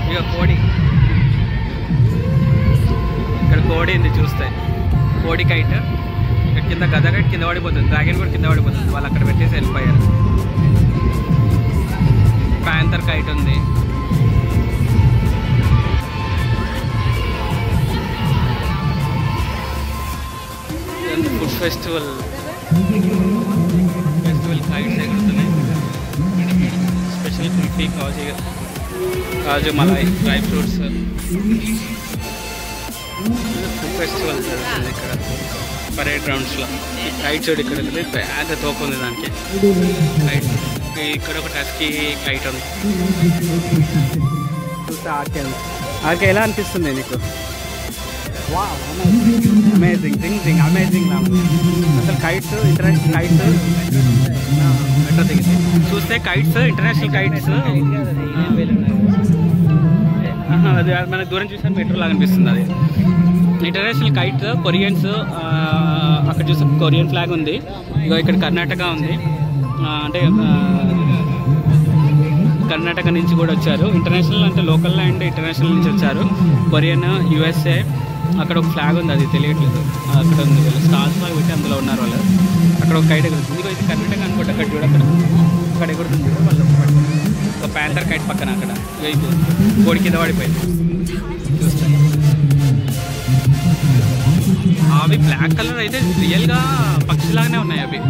ఇక కోడి ఇక్కడ కోడి ఉంది చూస్తే కోడి కైట్ ఇక్కడ కింద గద కైట్ కింద పడిపోతుంది డ్రాగన్ కూడా కింద పడిపోతుంది వాళ్ళు అక్కడ పెట్టేసి వెళ్ళిపోయారు ప్యాంథర్ కైట్ ఉంది ఫుడ్ ఫెస్టివల్ కైట్స్ ఎగురుతున్నాయి స్పెషల్ కుల్ఫీ కాజు మలై డ్రై ఫ్రూట్స్ ఫుడ్ ఫెస్టివల్ జరుగుతుంది ఇక్కడ పరేడ్ గ్రౌండ్స్లో కైట్ చూడు ఇక్కడ పెద్ద తోక ఉంది దానికి కైట్ ఇక్కడ ఒక టస్కీ కైట్ ఉంది చూస్తే ఆర్కే ఎలా అనిపిస్తుంది నీకు అమేజింగ్ థింగ్ అమేజింగ్ అసలు కైట్స్ ఇంటర్నేషనల్ కైట్స్ చూస్తే కైట్స్ ఇంటర్నేషనల్ కైట్స్ అది మనకు దూరం చూసాను మెట్రో లాగా అనిపిస్తుంది అది ఇంటర్నేషనల్ కైట్ కొరియన్స్ అక్కడ చూస్తే కొరియన్ ఫ్లాగ్ ఉంది ఇక ఇక్కడ కర్ణాటక ఉంది అంటే కర్ణాటక నుంచి కూడా వచ్చారు ఇంటర్నేషనల్ అంటే లోకల్ అండ్ ఇంటర్నేషనల్ నుంచి వచ్చారు కొరియన్ యూఎస్ఏ అక్కడ ఒక ఫ్లాగ్ ఉంది అది తెలియట్లేదు అక్కడ ఉంది వాళ్ళు స్టార్స్ ఫ్లాగ్ పెట్టి అందులో ఉన్నారు వాళ్ళు అక్కడ ఒక కైట్ ఎగురుతుంది ఇదిగో ఇది కర్ణాటక అనుకోండి అక్కడ చూడ అక్కడ ఎగురుతుంది వాళ్ళు ఒక ప్యాంథర్ కైట్ పక్కన అక్కడ ఇది కోడి కింద పడిపోయింది చూస్తాను అవి బ్లాక్ కలర్ అయితే రియల్గా పక్షిలాగానే ఉన్నాయి అవి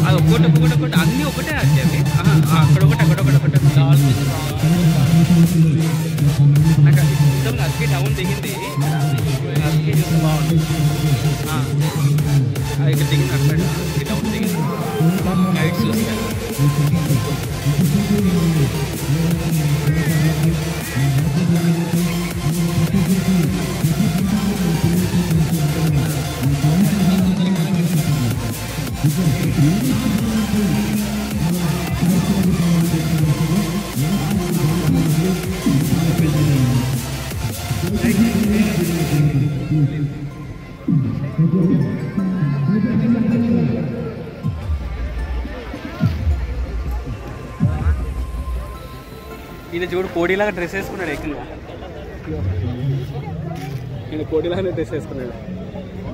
అది ఒక్కొక్కటి అన్నీ ఒకటే అది అవి అక్కడొకటి నాకు అది మొత్తం అస్కి డౌన్ దిగింది అస్కి చూస్తే బాగుంది ఇక్కడ దిగింది అక్కడ అస్కి డౌన్ దిగింది లైట్స్ చూస్తాయి ఈయన చూడు కోడిలాగా డ్రెస్ వేసుకున్నాడు ఏకంగా ఈయన కోడిలాగానే డ్రెస్ వేసుకున్నాడు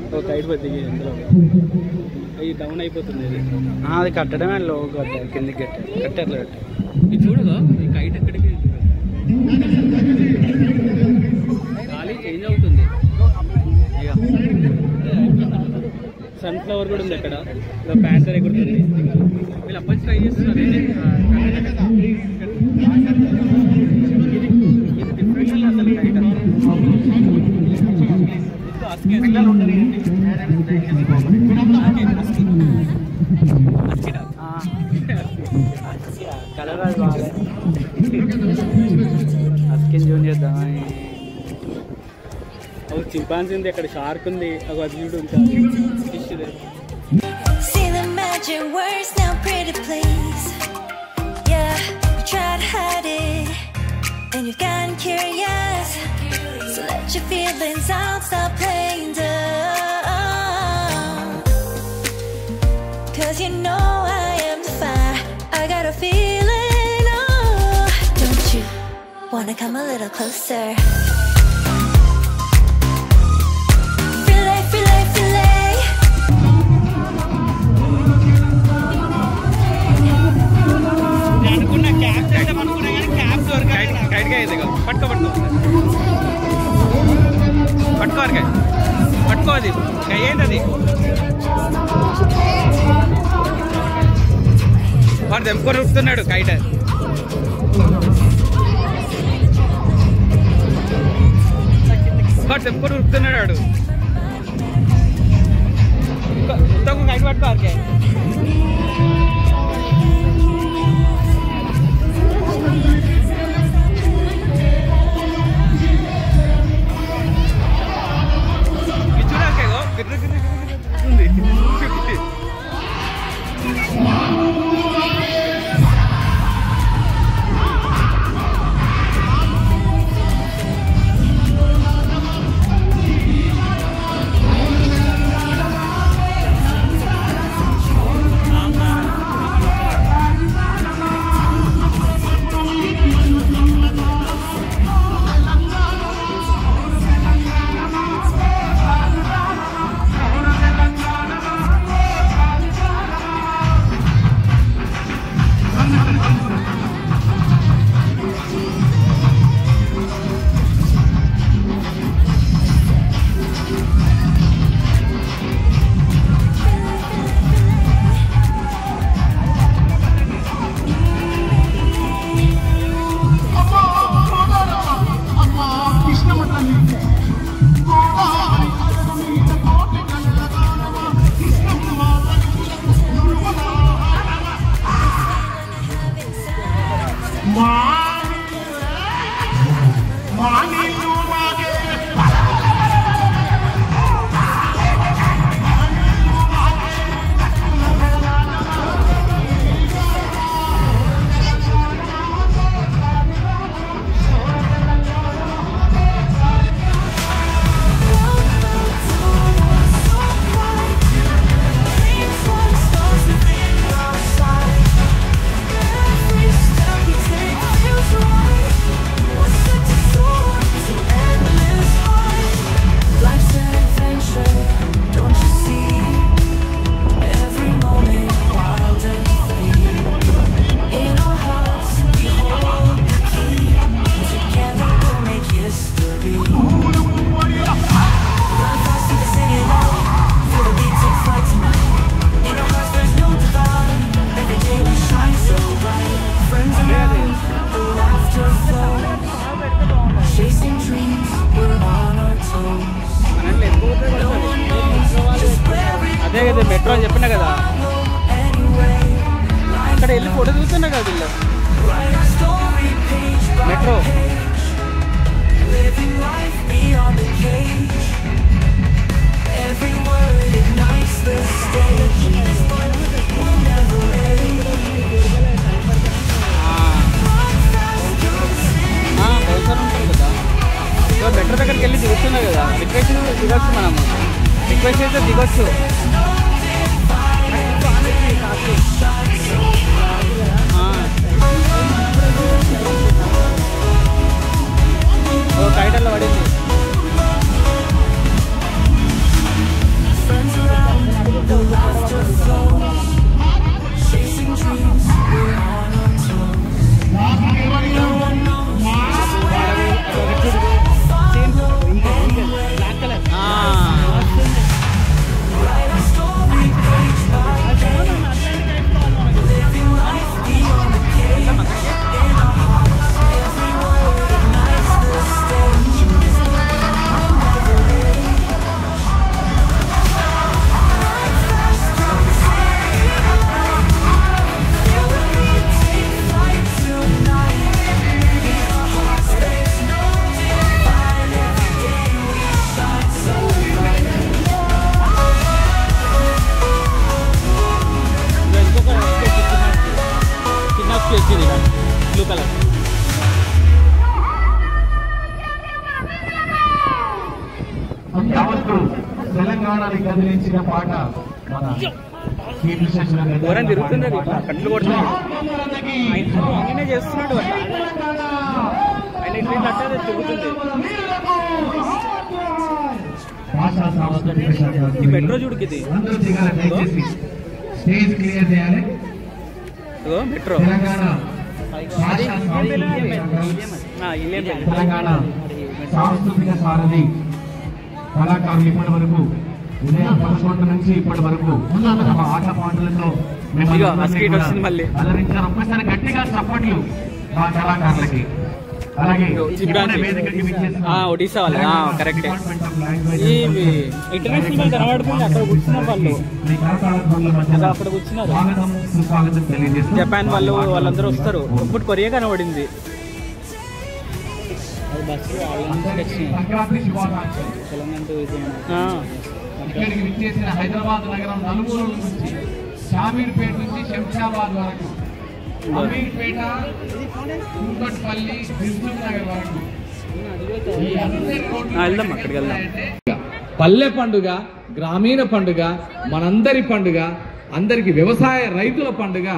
ఒక కైట్ పది అందులో అవి డౌన్ అయిపోతుంది అది కట్టడమే లో కిందికి కట్టారు ఇది చూడగా ఈ కైట్ ఎక్కడికి గాలి చేంజ్ అవుతుంది ఇక సన్ఫ్లవర్ కూడా ఉంది అక్కడ ప్యాంథర్ ఎగురుతుంది వీళ్ళు అప్పటి ట్రై చేస్తున్నారు ఇది డిఫరెంట్ అసలు కైట్ కలర్ అది బాగా అస్కిన్ జూన్ చేద్దామా ఒక చింపాంజీ ఉంది అక్కడ షార్క్ ఉంది ఒక అది చూడు ఇంకా fish and you've gotten curious, so let your feelings out, stop playing dumb, 'cause you know I am the fire, I got a feeling, oh, don't you wanna come a little closer? పట్టుకో అది ఏంటది వాడు దెంపుకొని ఉడుతున్నాడు కైట వాడు దెంపుకొని ఉడుతున్నాడు వాడు kite పట్టుకో ఆరికే అక్కడ వెళ్ళి ఫోటో చూస్తున్నా కదా వీళ్ళు. మెట్రో మెట్రో దగ్గరికి వెళ్ళి దిగుతున్నా కదా. రిక్వెస్ట్ దిగొచ్చు, మనము రిక్వెస్ట్ చేస్తే దిగొచ్చు. ఓ కైటల్లో పడింది. బ్లూ కలర్ తెలంగాణని కదిలించిన పాట దూరం తిరుగుతున్నది. కట్లు కొడుతున్నాయి చేస్తున్నాడు. తిరుగుతుంది. ఈ మెట్రో చూడుకిది స్టేజ్ క్లియర్ చేయాలి. మెట్రో తెలంగాణ సాంస్కృతిక సారథి కళాకారులు ఇప్పటి వరకు ఉదయం 11 నుంచి ఇప్పటి వరకు ఆట పాటలతో అలరించారు. ఒక్కసారి గట్టిగా చప్పట్లు మా కళాకారులకి. అలాగే ఒడిశా వాళ్ళు కరెక్ట్. ఇంటర్నేషనల్ కనబడుతుంది. అక్కడ కూర్చున్న వాళ్ళు అక్కడ కూర్చున్నారు. జపాన్ వాళ్ళు వాళ్ళందరూ వస్తారు. ఇప్పుడు కొరియా కనబడింది. ఇక్కడికి విచ్చేసిన హైదరాబాద్ నగరం నలుమూల నుంచి, షామీర్పేట నుంచి శంషాబాద్ వరకు, అమీర్పేట, కూకట్పల్లి, దిల్సుఖ్ నగర్ వరకు పల్లె పండుగ, గ్రామీణ పండుగ, మనందరి పండుగ, అందరికి వ్యవసాయ రైతుల పండుగ,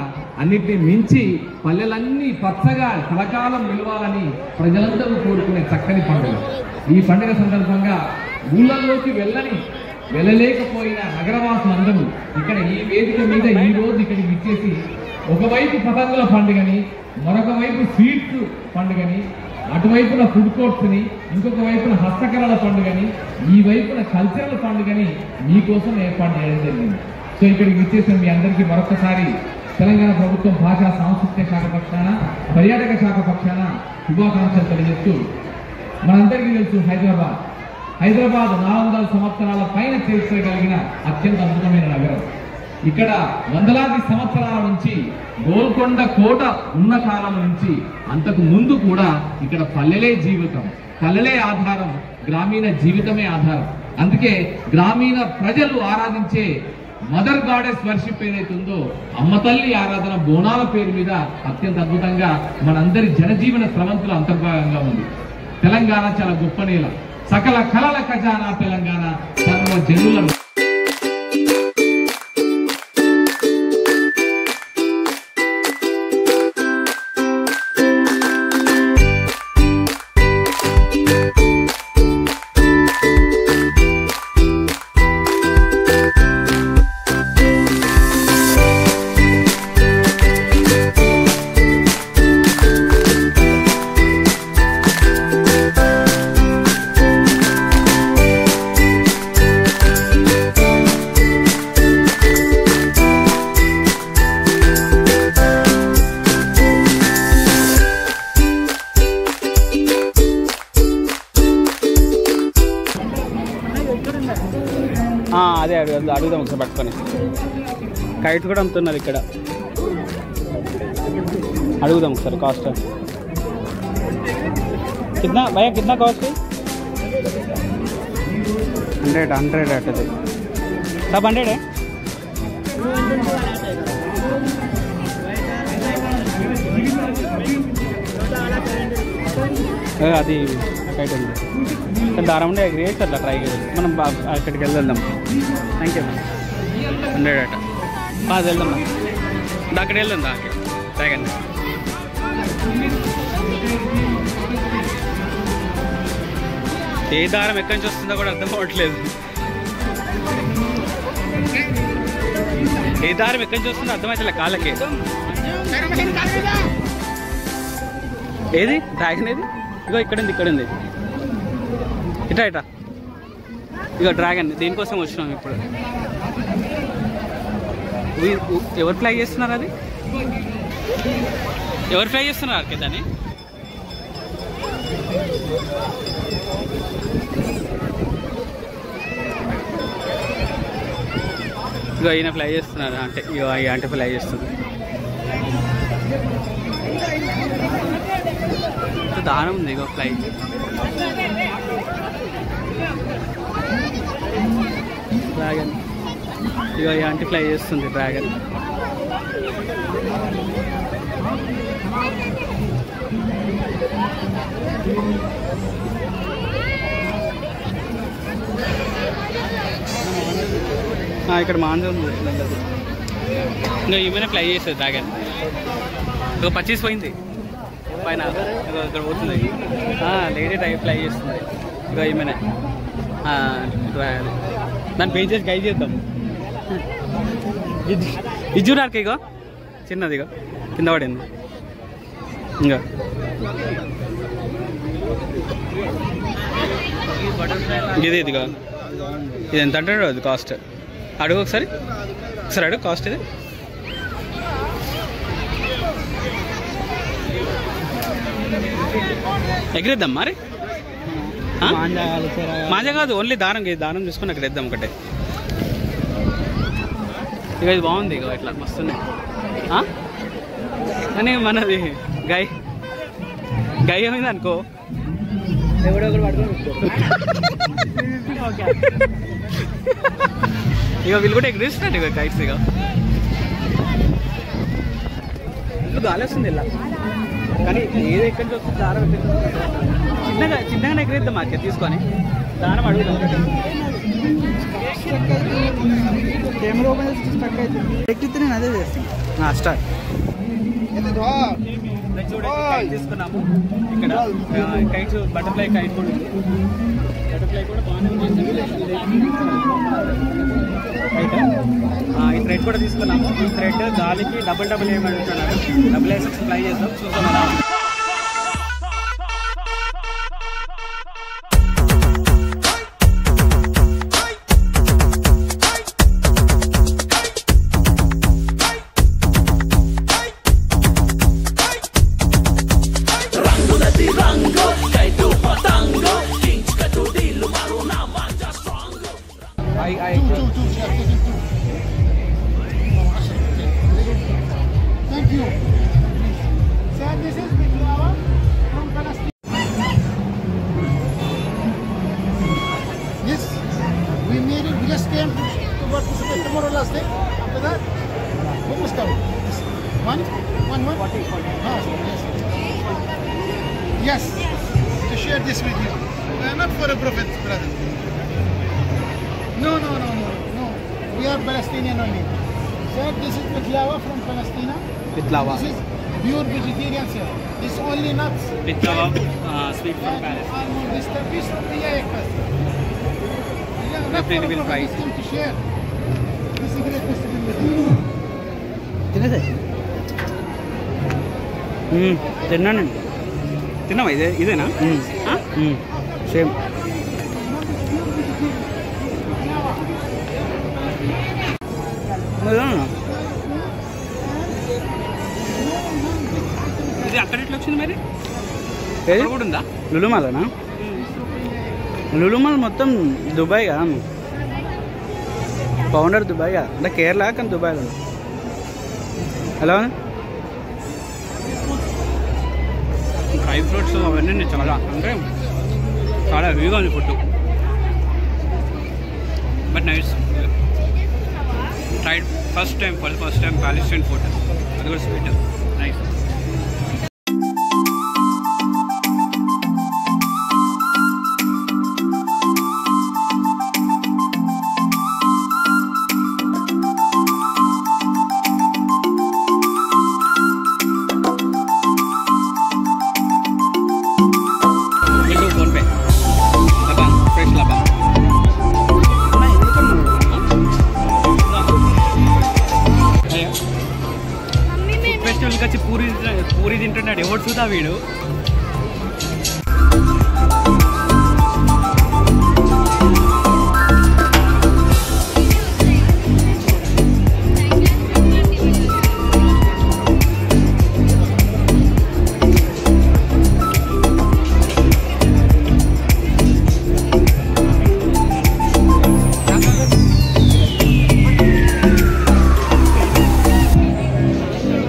అన్నిటిని మించి పల్లెలన్నీ పచ్చగా కలకాలం నిలవాలని ప్రజలందరూ కోరుకునే చక్కని పండుగ. ఈ పండుగ సందర్భంగా ఊళ్ళల్లోకి వెళ్ళలేకపోయిన నగరవాసులందరూ ఇక్కడ ఈ వేదిక మీద ఈ రోజు ఇక్కడికి విచ్చేసి ఒకవైపు పతంగుల పండుగని, మరొక వైపు స్వీట్స్ పండుగని, అటువైపున ఫుడ్ కోర్ట్స్ని, ఇంకొక వైపున హస్తకళల పండుగని, ఈ వైపున కల్చరల్ పండుగని మీకోసం ఏర్పాటు చేయడం జరిగింది. సో ఇక్కడికి విచ్చేసిన మీ అందరికీ మరొకసారి తెలంగాణ ప్రభుత్వం భాషా సాంస్కృతిక శాఖ పక్షాన, పర్యాటక శాఖ పక్షాన శుభాకాంక్షలు తెలియజేస్తూ, మనందరికీ తెలుసు హైదరాబాద్ 400 సంవత్సరాల పైన చరిత్ర కలిగిన అత్యంత అద్భుతమైన నగరం. ఇక్కడ వందలాది సంవత్సరాల నుంచి గోల్కొండ కోట ఉన్న కాలం నుంచి అంతకు ముందు కూడా ఇక్కడ పల్లెలే జీవితం, పల్లెలే ఆధారం, గ్రామీణ జీవితమే ఆధారం. అందుకే గ్రామీణ ప్రజలు ఆరాధించే మదర్ గాడెస్ వర్షిప్ ఏదైతుందో అమ్మ తల్లి ఆరాధన బోనాల పేరు మీద అత్యంత అద్భుతంగా మనందరి జనజీవన స్రవంతుల అంతర్భాగంగా ఉంది. తెలంగాణ చాలా గొప్ప నేల, సకల కళల ఖజానా తెలంగాణ, సర్వ జనుల అదే అడుగుదాం ఒకసారి పట్టుకొని. కైట్స్ కూడా అమ్ముతున్నారు ఇక్కడ. అడుగుదాం ఒకసారి కాస్ట్. కిतना भैया कितना कॉस्ट है? 100 अटते सब 100 है. అది కైట్ ఉంది దారం ఉండే రేట్స్ అట్లా ట్రై చేయాలి. మనం అక్కడికి వెళ్దాం. Thank you. 100 అట వెళ్దాం. అక్కడికి వెళ్దాం. తాగండి. ఏ దారం ఎక్కడి నుంచి వస్తుందో కూడా అర్థం అవ్వట్లేదు. ఏ దారం ఎక్కడి నుంచి వస్తుందో అర్థమవుతలే కాళ్ళకి. ఏది డ్రాగన్ ఏది? ఇగో ఇక్కడ ఉంది. ఇటా ఇగో డ్రాగన్. దీనికోసం వచ్చినాం ఇప్పుడు. ఎవరు ఫ్లై చేస్తున్నారు? అది ఎవరు ఫ్లై చేస్తున్నారు అర్కే దాన్ని? ఇగో ఈయన ఫ్లై చేస్తున్నారు. అంటే ఇగో ఈ అంటే ఫ్లై చేస్తుంది. దారం ఉంది. ఇగో ఫ్లై డ్రాగన్. ఇగో ఈ అంటే ఫ్లై చేస్తుంది డ్రాగన్. ఇక్కడ మాంజం ఉంది. ఇంకా ఈమెనే ఫ్లై చేస్తుంది డ్రాగన్. ఇక 25 పోయింది పైన. ఇక్కడ పోతుంది. లేడీ టైప్ ఫ్లై చేస్తుంది. ఇక ఈమెనే దాన్ని పే చేసి గైడ్ చేద్దాం. ఇది చూడాలి. ఇగో చిన్నది. ఇగో కింద పడింది. ఇంకా ఇదిగో ఇది ఎంత అంటాడు? అది కాస్ట్ అడుగు ఒకసారి అడుగు. కాస్ట్ ఇది ఎగిరిద్దాం మరి. మాంజా కాదు, ఓన్లీ దారం తీసుకుని అక్కడ వేద్దాం ఒకటే. ఇక ఇది బాగుంది. ఇక ఇట్లా వస్తున్నాయి. కానీ మనది గై ఏమైంది అనుకో, ఎవడొకరు పడుతుంది. ఇక వీళ్ళు కూడా ఎగిరిస్తున్నట్టు ఇక కైట్స్. ఇక గాలి వస్తుంది ఇలా. కానీ ఏది ఎక్కడి నుంచి వస్తుంది దారం చిన్నగా ఎగిరిద్దాం మార్కెట్ తీసుకొని. దారం అడుగుదాం. కెమెరా ఓపెన్ చేసి స్టక్ అవుతుంది. నేను అదే చేస్తాను. స్టార్ట్ తీసుకున్నాము. ఇక్కడ కైట్స్ బటర్ఫ్లై కైట్ కూడా ఉంది. బటర్ఫ్లై కూడా బాగానే ఉంది. ఈ థ్రెడ్ కూడా తీసుకున్నాము. ఈ థ్రెడ్ గాలికి డబుల్ ఏమి అడుగుతున్నారు. డబుల్ వేసి ఫ్లై చేస్తాం. చూద్దాం. Thank you. Sir, this is Biklawa from Palestine. Yes, we made it. We just came to participate tomorrow last day. After that, what was coming? One? Yes, to share this with you. We are not for a prophet, brother. No. We are Palestinian only. Sir, this is Biklawa from Palestine. Biklawa. This is pure vegetarian, sir. This only nuts. Biklawa, sweet from Paris. Almond, this Turkish rupiah ek bas. Yeah, not for a will prophet. price. This came to share. This is a great festival with you. తిన్నానండి. తిన్నావా? ఇదేనా? Same. ఇది అక్కడ ఎట్లా వచ్చింది మరి? ఏది కూడా ఉందా? లులుమాలనా? లులుమాల్ మొత్తం దుబాయ్ కదా. పౌండర్ దుబాయ్ అంటే కేరళ కానీ దుబాయ్లో ఎలా డ్రై ఫ్రూట్స్ అవన్నీ చాలా అంటే చాలా హెవీగా ఉంది food but nice tried first time Palestine food అది కూడా స్వీట్ నైస్ ఫెస్టివల్కి వచ్చి పూరి తింటున్నాడు ఎవరు చూద్దా వీడు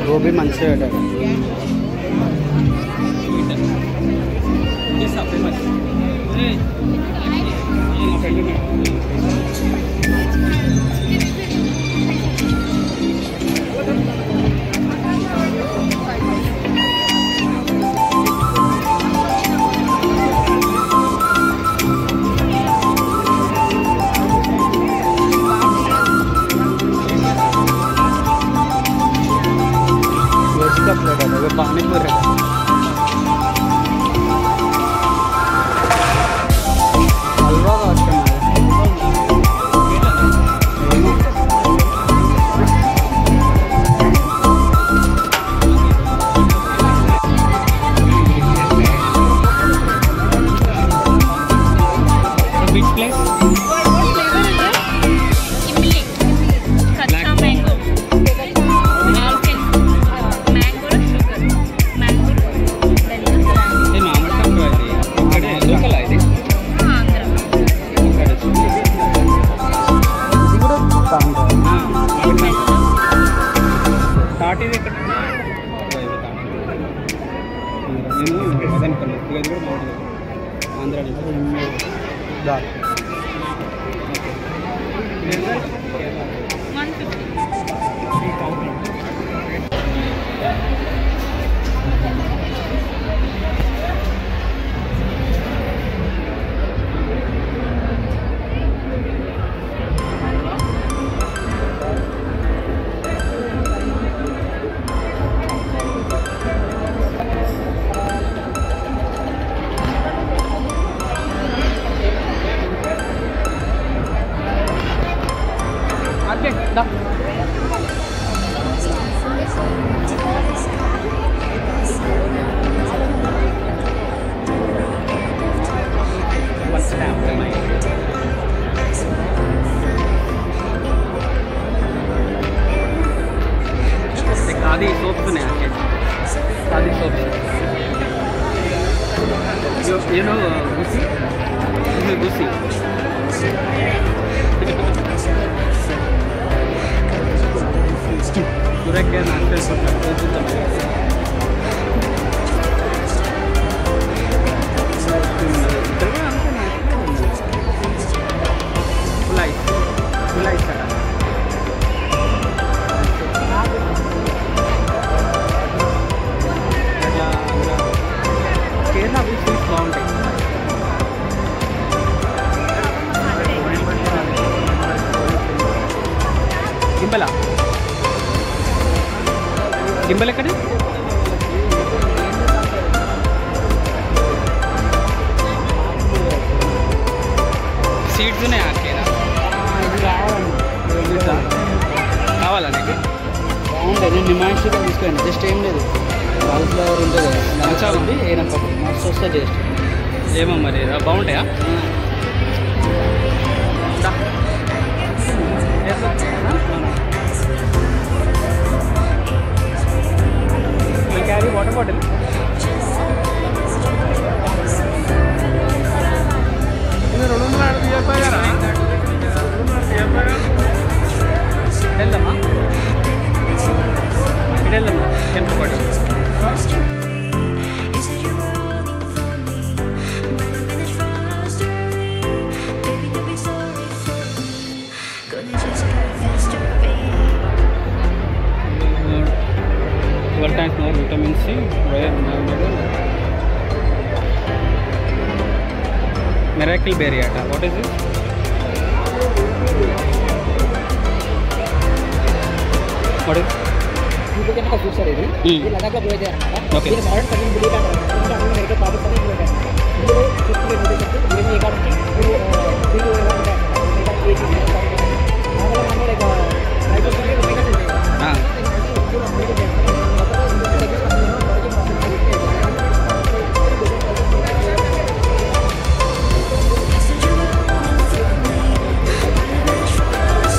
గోబీ మంచిగా పానీపూరి హల్వా కావచ్చు విచ్ ప్లేస్ తాటిది ఎక్కడ నేను అదనుకున్నాను ఇది కూడా బాగుంటుంది ఆంధ్ర దా खादी सोप्स ने आके khadi soaps you know Gucci Gucci पूरा क्या नाश्ते కేరళ స్వీట్స్ బాగుంటాయి గింబల గింబల్ ఎక్కడ సీడ్స్ ఉన్నాయి ఆకేనా కావాలా నీకు బాగుంటుంది నిమాయిషిగా తీసుకోండి జస్ట్ ఏం లేదు కాలీఫ్లవర్ ఉంటుంది కదా మంచిగా ఉంది ఏనప్ప మస్తు వస్తే జస్ట్ ఏమో మరి బాగుంటాయా క్యారీ వాటర్ బాటిల్ ఇది 200 చెప్పారా vitamin C, miracle berry ata. What is this? What is? Itu kan food sir ini. Ini Ladakh lo boleh jalan. Okay. Ini modern packaging beli kan. Ini aku mereka produk tadi boleh kan. Ini food boleh boleh kan. Ini ini kan. Ini boleh kan. Ini kan. Kalau mana mereka, mereka sendiri mereka sendiri. Ah.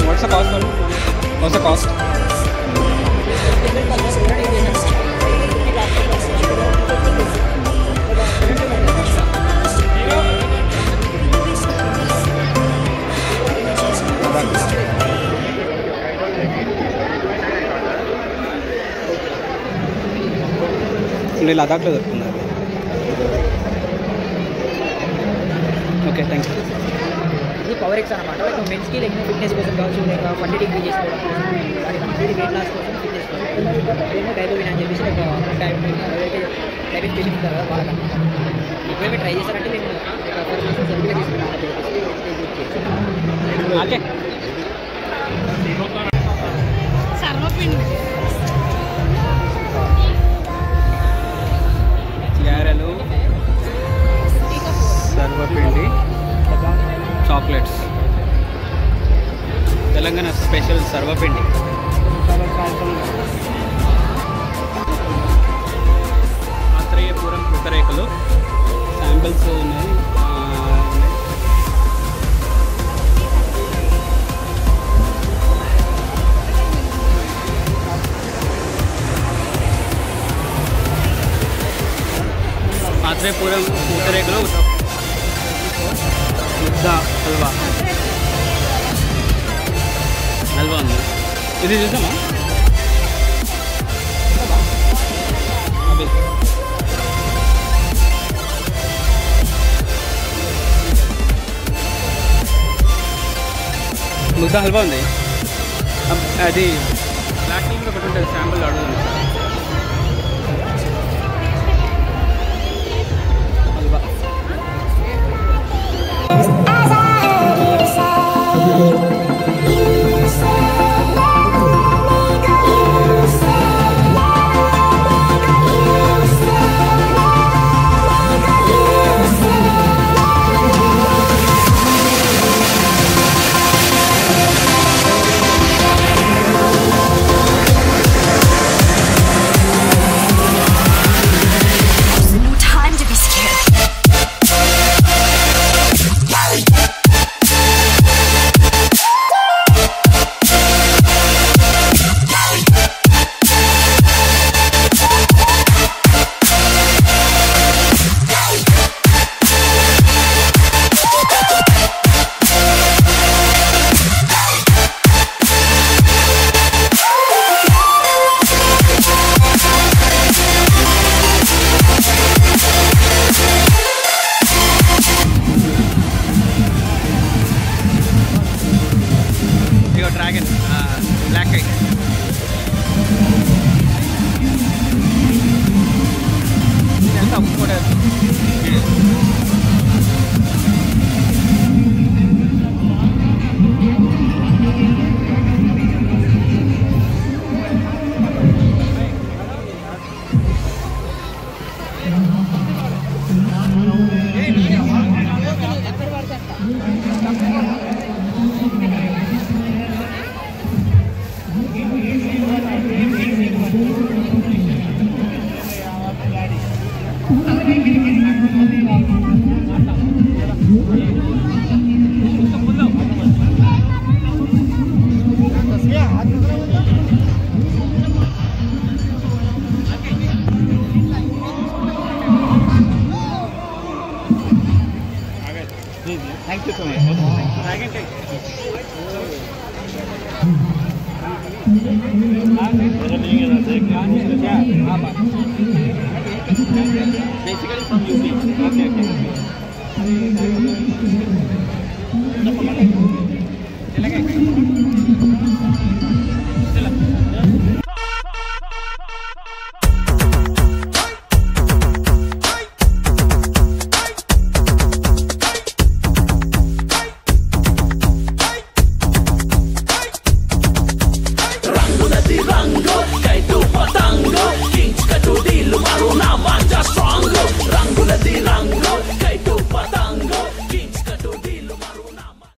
What's the cost, man? What's the cost? ఇది లదాఖ్లో దొరుకుతుంది. Okay, thank you. ఇది power X అనమాట. మెన్స్కి like fitness కోసం కావచ్చు, like quantity increase చేసుకోవడం కోసం, అది complete weight loss కోసం, ఫిట్నెస్ కోసం. అదేమో డైబోవిన్ అని చెప్పేసి ఒక డైబెట్ పేషెంట్ ఉంటారు కదా వాళ్ళకి. ఇప్పుడేమి ట్రై చేశారంటే మేము సర్టిఫికేట్ తీసుకున్నాం. ఓకే, గారెలు, సర్వపిండి, చాక్లెట్స్, తెలంగాణ స్పెషల్ సర్వపిండి. ఆత్రేయపురం పూతరేకులు శాంపిల్స్ ఉన్నాయి. ఆత్రేయపురం పూతరేకులు, ముద్ద హల్వా ఉంది. ఇది చూసామా? ముద్ద హల్వా ఉంది. అది బ్లాక్ టీ కూడా ఒకటి ఉంటుంది, శాంపుల్ అడుగుతుంది. హల్వా డ్రాగన్ బ్లాక్ ఐ ఇదంతా కూడా Thank you so much. Dragon cake. Basically from UP. Okay.